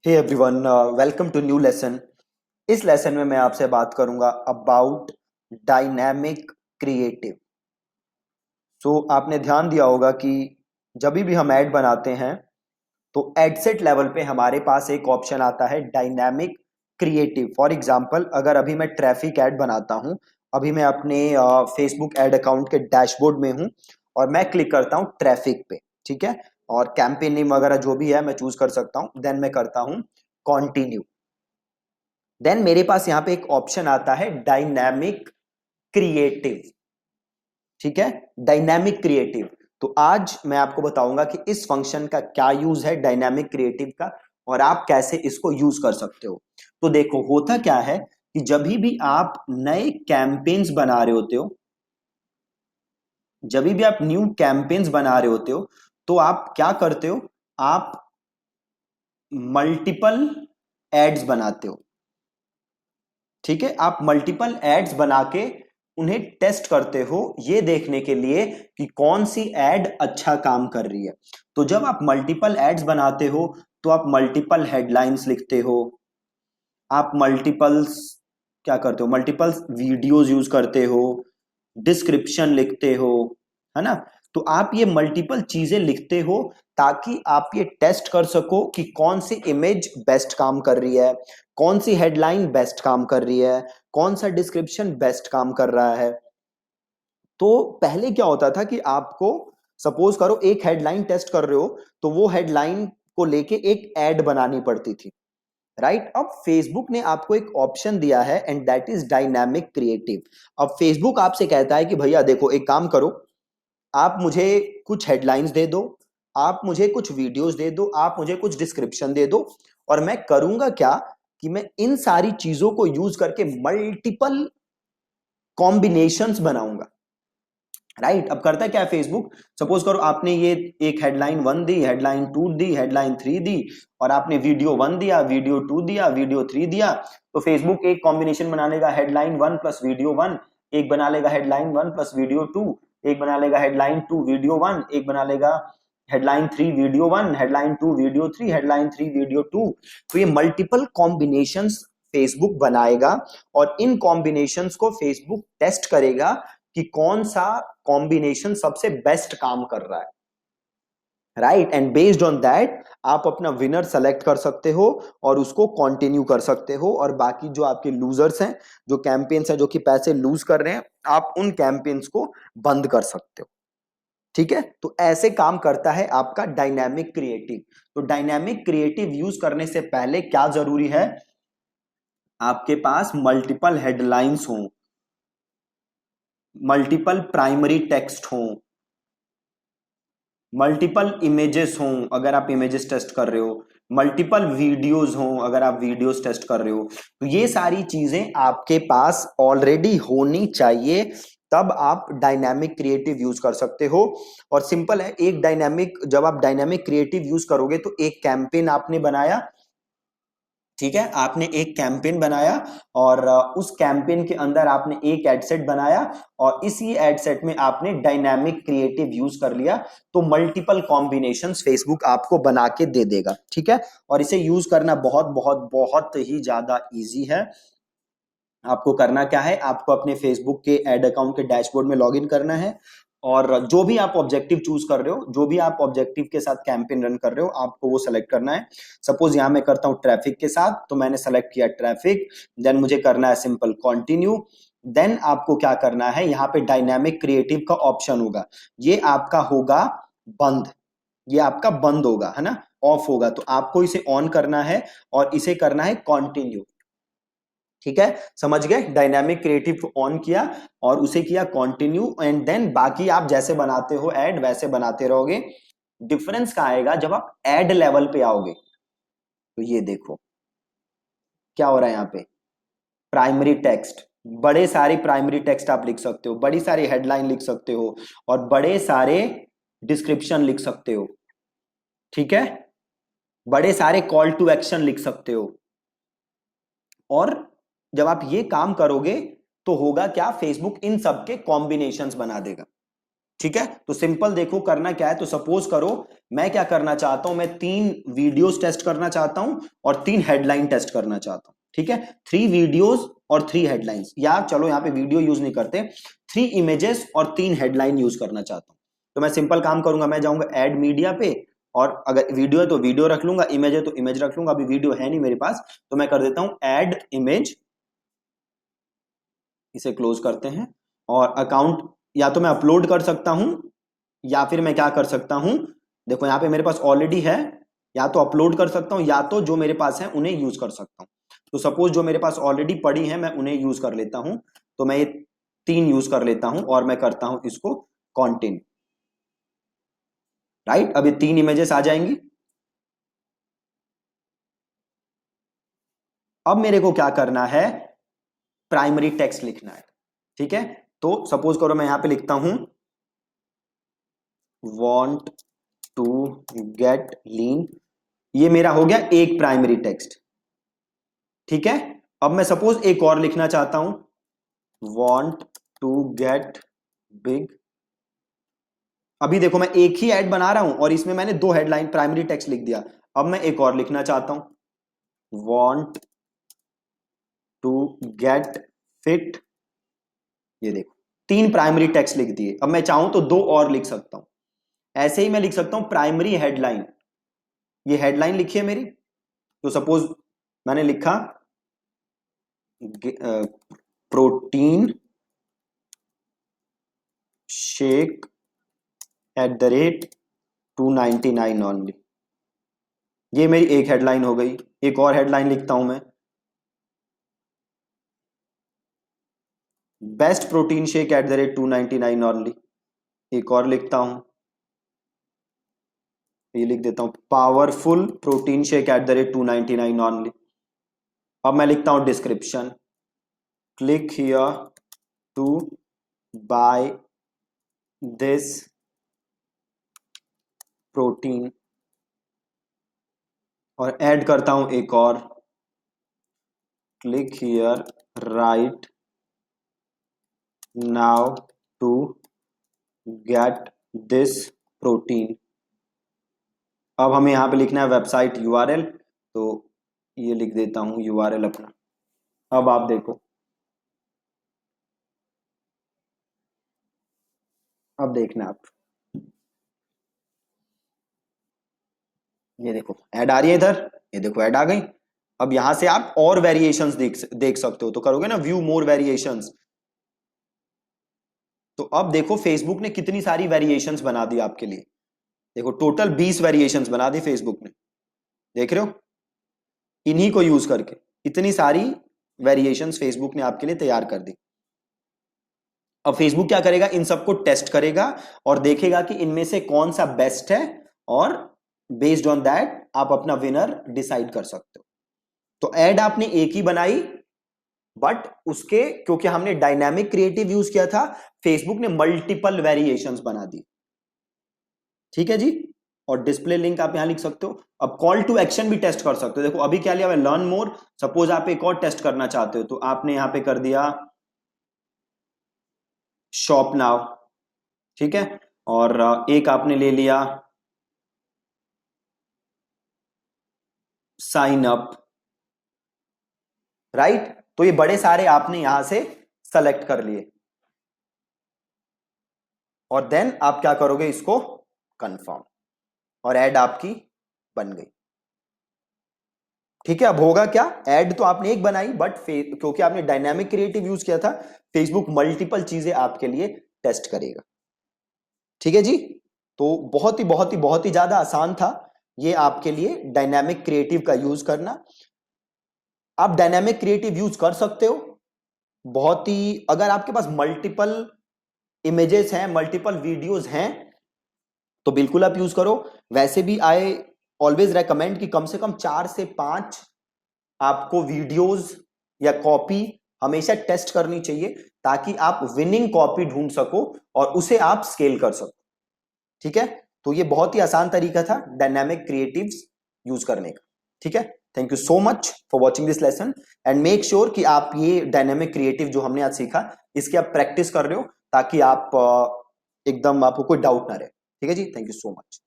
Hey everyone, welcome to new lesson. इस lesson में मैं आपसे बात करूंगा अबाउट डायनामिक क्रिएटिव। सो आपने ध्यान दिया होगा कि जब भी हम ऐड बनाते हैं तो एड सेट लेवल पे हमारे पास एक ऑप्शन आता है डायनामिक क्रिएटिव। फॉर एग्जांपल, अगर अभी मैं ट्रैफिक ऐड बनाता हूं, अभी मैं अपने फेसबुक ऐड अकाउंट के डैशबोर्ड में हूं और मैं क्लिक करता हूं ट्रैफिक पे, ठीक है। और कैंपेन नेम वगैरह जो भी है मैं चूज कर सकता हूं। देन मैं करता हूं कॉन्टिन्यू। देन मेरे पास यहां पे एक ऑप्शन आता है डायनामिक क्रिएटिव, ठीक है। Dynamic creative. तो आज मैं आपको बताऊंगा कि इस फंक्शन का क्या यूज है डायनामिक क्रिएटिव का, और आप कैसे इसको यूज कर सकते हो। तो देखो, होता क्या है कि जब भी आप नए कैंपेन्स बना रहे होते हो, जब भी आप न्यू कैंपेन्स बना रहे होते हो, तो आप क्या करते हो, आप मल्टीपल एड्स बनाते हो, ठीक है। आप मल्टीपल एड्स बना के उन्हें टेस्ट करते हो, ये देखने के लिए कि कौन सी एड अच्छा काम कर रही है। तो जब आप मल्टीपल एड्स बनाते हो तो आप मल्टीपल हेडलाइंस लिखते हो, आप मल्टीपल्स क्या करते हो, मल्टीपल्स वीडियोस यूज करते हो, डिस्क्रिप्शन लिखते हो, है ना। तो आप ये मल्टीपल चीजें लिखते हो ताकि आप ये टेस्ट कर सको कि कौन सी इमेज बेस्ट काम कर रही है, कौन सी हेडलाइन बेस्ट काम कर रही है, कौन सा डिस्क्रिप्शन बेस्ट काम कर रहा है। तो पहले क्या होता था कि आपको, सपोज करो एक हेडलाइन टेस्ट कर रहे हो, तो वो हेडलाइन को लेके एक एड बनानी पड़ती थी, राइट। अब फेसबुक ने आपको एक ऑप्शन दिया है and that is dynamic creative. अब फेसबुक आपसे कहता है कि भैया देखो, एक काम करो, आप मुझे कुछ हेडलाइंस दे दो, आप मुझे कुछ वीडियोस दे दो, आप मुझे कुछ डिस्क्रिप्शन दे दो, और मैं करूंगा क्या कि मैं इन सारी चीजों को यूज करके मल्टीपल कॉम्बिनेशंस बनाऊंगा, राइट। अब करता क्या है फेसबुक, सपोज करो आपने ये एक हेडलाइन वन दी, हेडलाइन टू दी, हेडलाइन थ्री दी, और आपने वीडियो वन दिया, वीडियो टू दिया, वीडियो थ्री दिया। तो फेसबुक एक कॉम्बिनेशन बना लेगा headline one plus video one, एक बना लेगा headline one plus video two, एक बना लेगा हेडलाइन टू वीडियो वन, एक बना लेगा headline three video one, headline two video three, headline three video two. तो ये मल्टीपल कॉम्बिनेशंस फेसबुक बनाएगा, और इन कॉम्बिनेशंस को फेसबुक टेस्ट करेगा कि कौन सा कॉम्बिनेशन सबसे बेस्ट काम कर रहा है, right. And based on that आप अपना विनर सेलेक्ट कर सकते हो और उसको कंटिन्यू कर सकते हो, और बाकी जो आपके लूजर्स हैं, जो कैंपेन्स हैं जो कि पैसे लूज कर रहे हैं, आप उन कैंपेन्स को बंद कर सकते हो, ठीक है। तो ऐसे काम करता है आपका डायनामिक क्रिएटिव। तो डायनामिक क्रिएटिव यूज करने से पहले क्या जरूरी है, आपके पास मल्टीपल हेडलाइंस हो, मल्टीपल प्राइमरी टेक्स्ट हो, मल्टीपल इमेजेस हों अगर आप इमेजेस टेस्ट कर रहे हो, मल्टीपल वीडियोस हों अगर आप वीडियोस टेस्ट कर रहे हो। तो ये सारी चीजें आपके पास ऑलरेडी होनी चाहिए, तब आप डायनामिक क्रिएटिव यूज कर सकते हो। और सिंपल है, एक डायनामिक, जब आप डायनामिक क्रिएटिव यूज करोगे तो एक कैंपेन आपने बनाया, ठीक है, आपने एक कैंपेन बनाया, और उस कैंपेन के अंदर आपने एक एड सेट बनाया, और इसी एड सेट में आपने डायनामिक क्रिएटिव यूज कर लिया। तो मल्टीपल कॉम्बिनेशंस फेसबुक आपको बना के दे देगा, ठीक है। और इसे यूज करना बहुत बहुत बहुत ही ज्यादा इजी है। आपको करना क्या है, आपको अपने फेसबुक के एड अकाउंट के डैशबोर्ड में लॉगिन करना है, और जो भी आप ऑब्जेक्टिव चूज कर रहे हो, जो भी आप ऑब्जेक्टिव के साथ कैंपेन रन कर रहे हो, आपको वो सेलेक्ट करना है। सपोज यहां मैं करता हूं ट्रैफिक के साथ, तो मैंने सेलेक्ट किया ट्रैफिक। देन मुझे करना है सिंपल कंटिन्यू। देन आपको क्या करना है, यहाँ पे डायनामिक क्रिएटिव का ऑप्शन होगा, ये आपका होगा बंद, ये आपका बंद होगा, है ना, ऑफ होगा। तो आपको इसे ऑन करना है और इसे करना है कंटिन्यू, ठीक है। समझ गए, डायनामिक क्रिएटिव को ऑन किया और उसे किया कंटिन्यू, एंड देन बाकी आप जैसे बनाते हो ऐड वैसे बनाते रहोगे। डिफरेंस कहां आएगा, जब आप ऐड लेवल पे आओगे। तो ये देखो क्या हो रहा है यहाँ पे, प्राइमरी टेक्स्ट, बड़े सारे प्राइमरी टेक्स्ट आप लिख सकते हो, बड़ी सारी हेडलाइन लिख सकते हो, और बड़े सारे डिस्क्रिप्शन लिख सकते हो, ठीक है, बड़े सारे कॉल टू एक्शन लिख सकते हो। और जब आप ये काम करोगे तो होगा क्या, फेसबुक इन सब के कॉम्बिनेशंस बना देगा, ठीक है, तो सिंपल देखो करना क्या है। तो सपोज करो मैं क्या करना चाहता हूं, मैं 3 वीडियोस टेस्ट करना चाहता हूं और 3 हेडलाइन टेस्ट करना चाहता हूं। ठीक है, 3 वीडियोस और 3 हेडलाइंस, या चलो यहां पे वीडियो यूज नहीं करते, 3 इमेजेस और 3 हेडलाइन यूज करना चाहता हूं। तो मैं सिंपल काम करूंगा, मैं जाऊंगा ऐड मीडिया पे, और अगर वीडियो है तो वीडियो रख लूंगा, इमेज है तो इमेज रख लूंगा। अभी वीडियो है नहीं मेरे पास, तो मैं कर देता हूं ऐड इमेज, इसे क्लोज करते हैं। और अकाउंट या तो मैं अपलोड कर सकता हूं, या फिर मैं क्या कर सकता हूं, देखो यहां पे मेरे पास ऑलरेडी है, या तो अपलोड कर सकता हूं या तो जो मेरे पास है उन्हें यूज कर सकता हूं। तो सपोज जो मेरे पास ऑलरेडी पड़ी है मैं उन्हें यूज कर लेता हूं। तो मैं ये 3 यूज कर लेता हूं और मैं करता हूं इसको कंटिन्यू। राइट, अब ये 3 इमेजेस आ जाएंगी। अब मेरे को क्या करना है, प्राइमरी टेक्स्ट लिखना है। ठीक है, तो सपोज करो मैं यहां पे लिखता हूं want टू गेट लीन, ये मेरा हो गया एक प्राइमरी टेक्स्ट। ठीक है, अब मैं सपोज एक और लिखना चाहता हूं want टू गेट बिग। अभी देखो मैं एक ही ऐड बना रहा हूं और इसमें मैंने 2 हेडलाइन प्राइमरी टेक्स्ट लिख दिया। अब मैं एक और लिखना चाहता हूं want टू गेट फिट, ये देखो 3 प्राइमरी टेक्स्ट लिख दिए। अब मैं चाहूं तो 2 और लिख सकता हूं। ऐसे ही मैं लिख सकता हूं प्राइमरी हेडलाइन, ये हेडलाइन लिखी है मेरी। तो सपोज मैंने लिखा प्रोटीन शेक @299 ओनली, ये मेरी एक हेडलाइन हो गई। एक और हेडलाइन लिखता हूं मैं, बेस्ट प्रोटीन शेक @299 ओनली। एक और लिखता हूं, ये लिख देता हूं पावरफुल प्रोटीन शेक @299 ओनली। अब मैं लिखता हूं description, click here to buy this protein, और ऐड करता हूं एक और, click here right now to get this protein. अब हमें यहां पे लिखना है वेबसाइट यूआरएल, तो ये लिख देता हूं यूआरएल अपना। अब आप देखो, अब देखना आप, ये देखो ऐड आ रही है इधर, ये देखो ऐड आ गई। अब यहां से आप और वेरिएशंस देख सकते हो, तो करोगे ना व्यू मोर वेरिएशंस, तो अब देखो फेसबुक ने कितनी सारी वेरिएशंस बना दी आपके लिए। देखो टोटल 20 वेरिएशंस बना दी फेसबुक ने, देख रहे हो, इन्हीं को यूज करके इतनी सारी वेरिएशंस फेसबुक ने आपके लिए तैयार कर दी। अब फेसबुक क्या करेगा, इन सबको टेस्ट करेगा और देखेगा कि इनमें से कौन सा बेस्ट है, और बेस्ड ऑन दैट आप अपना विनर डिसाइड कर सकते हो। तो एड आपने एक ही बनाई, बट उसके क्योंकि हमने डायनामिक क्रिएटिव यूज किया था, फेसबुक ने मल्टीपल वेरिएशंस बना दी। ठीक है जी, और डिस्प्ले लिंक आप यहां लिख सकते हो। अब कॉल टू एक्शन भी टेस्ट कर सकते हो। देखो अभी क्या लिया हुआ है, लर्न मोर। सपोज आप एक और टेस्ट करना चाहते हो, तो आपने यहां पे कर दिया शॉप नाउ। ठीक है, और एक आपने ले लिया साइन अप। राइट, तो ये बड़े सारे आपने यहां से सेलेक्ट कर लिए, और देन आप क्या करोगे, इसको कंफर्म, और ऐड आपकी बन गई। ठीक है, अब होगा क्या, ऐड तो आपने एक बनाई, बट क्योंकि आपने डायनामिक क्रिएटिव यूज किया था, फेसबुक मल्टीपल चीजें आपके लिए टेस्ट करेगा। ठीक है जी, तो बहुत ही ज्यादा आसान था ये आपके लिए डायनामिक क्रिएटिव का यूज करना। आप डायनामिक क्रिएटिव यूज कर सकते हो बहुत ही, अगर आपके पास मल्टीपल इमेजेस हैं, मल्टीपल वीडियोस हैं, तो बिल्कुल आप यूज करो। वैसे भी आई ऑलवेज रेकमेंड कि कम से कम 4 से 5 आपको वीडियोस या कॉपी हमेशा टेस्ट करनी चाहिए, ताकि आप विनिंग कॉपी ढूंढ सको और उसे आप स्केल कर सको। ठीक है, तो ये बहुत ही आसान तरीका था डायनामिक क्रिएटिव्स यूज करने का। ठीक है, thank you so much for watching this lesson, and make sure कि आप ये डायनामिक क्रिएटिव जो हमने आज सीखा, इसकी आप प्रैक्टिस कर रहे हो, ताकि आप एकदम आपको कोई डाउट ना रहे। ठीक है जी, थैंक यू सो मच।